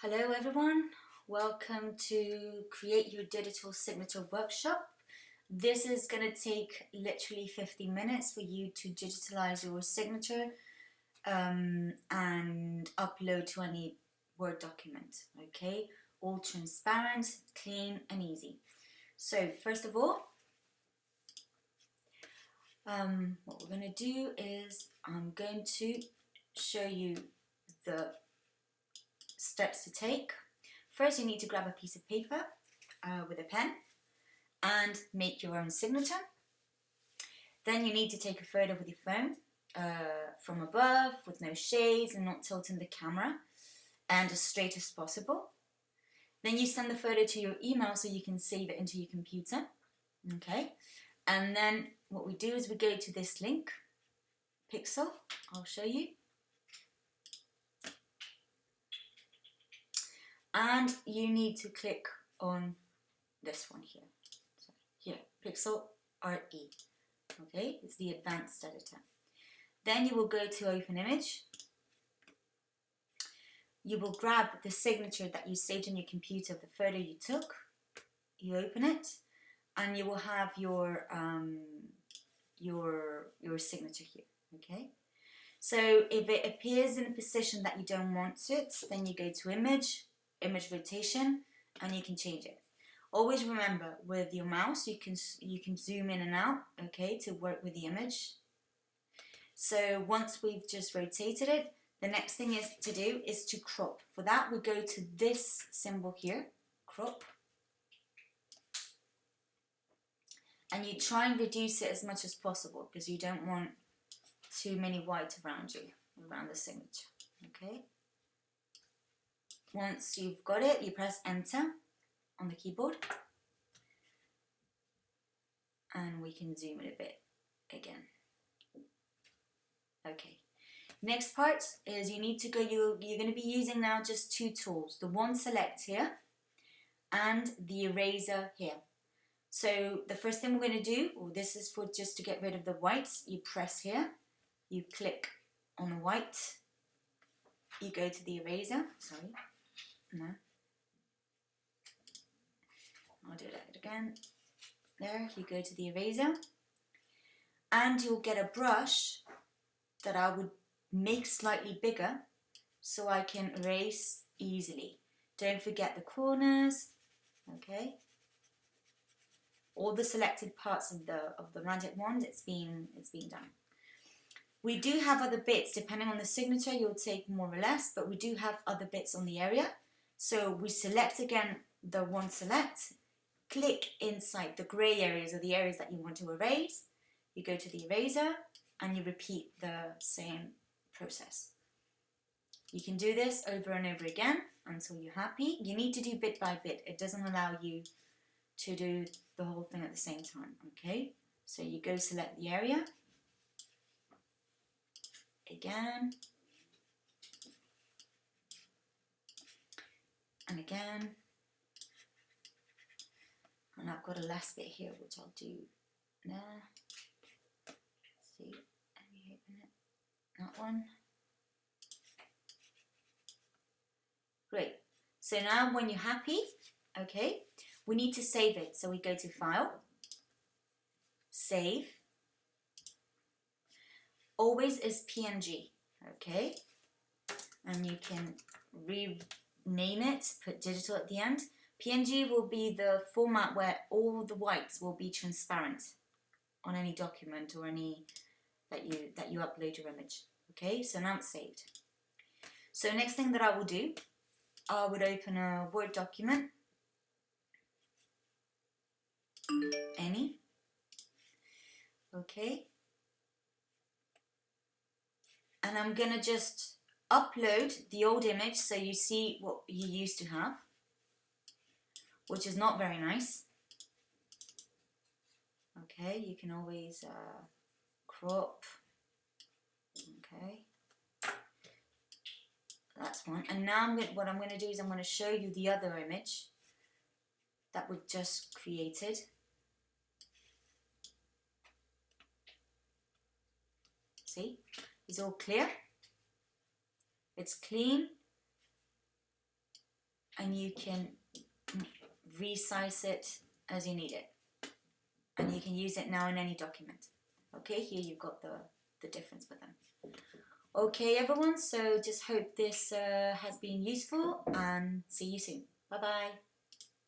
Hello everyone, welcome to Create Your Digital Signature workshop. This is going to take literally 50 minutes for you to digitalize your signature and upload to any Word document, okay? All transparent, clean and easy. So first of all, what we're going to do is I'm going to show you the steps to take. First, you need to grab a piece of paper with a pen and make your own signature. Then you need to take a photo with your phone from above with no shades and not tilting the camera and as straight as possible. Then you send the photo to your email so you can save it into your computer. Okay, and then what we do is we go to this link, Pixel, I'll show you. And you need to click on this one here. So here, Pixel RE. Okay, it's the advanced editor. Then you will go to Open Image. You will grab the signature that you saved on your computer, the photo you took. You open it, and you will have your signature here. Okay. So if it appears in a position that you don't want it, then you go to Image rotation, and you can change it. Always remember, with your mouse you can zoom in and out, okay, to work with the image. So once we've just rotated it, the next thing to do is to crop. For that we go to this symbol here, crop, and you try and reduce it as much as possible because you don't want too many white around the signature. Okay. Once you've got it, you press enter on the keyboard and we can zoom it a bit again. Okay, next part is you need to go, you're going to be using now just two tools, the one select here and the eraser here. So the first thing we're going to do, this is for just to get rid of the whites, you press here, you click on the white, you go to the eraser, sorry. No. I'll do that again. There, you go to the eraser and you'll get a brush that I would make slightly bigger so I can erase easily. Don't forget the corners, okay? All the selected parts of the magic wand, it's been done. We do have other bits, depending on the signature, you'll take more or less, but we do have other bits on the area. So we select again the one select, click inside the grey areas or the areas that you want to erase. You go to the eraser and you repeat the same process. You can do this over and over again until you're happy. You need to do bit by bit. It doesn't allow you to do the whole thing at the same time. Okay, so you go select the area. Again. And again, and I've got a last bit here which I'll do there. Let's see, let me open it. That one. Great. So now when you're happy, okay, we need to save it. So we go to File, Save. Always is PNG, okay, and you can rename it, put digital at the end. PNG will be the format where all the whites will be transparent on any document or any that you upload your image. Okay, so now it's saved. So next thing that I will do, I would open a Word document, any, okay, and I'm gonna just upload the old image so you see what you used to have, which is not very nice. Okay, you can always crop. Okay, that's one. And now what I'm going to do is I'm going to show you the other image that we've just created. See, it's all clear. It's clean. and you can resize it as you need it. And you can use it now in any document. Okay, here you've got the difference with them. Okay everyone, so just hope this has been useful and see you soon. Bye bye.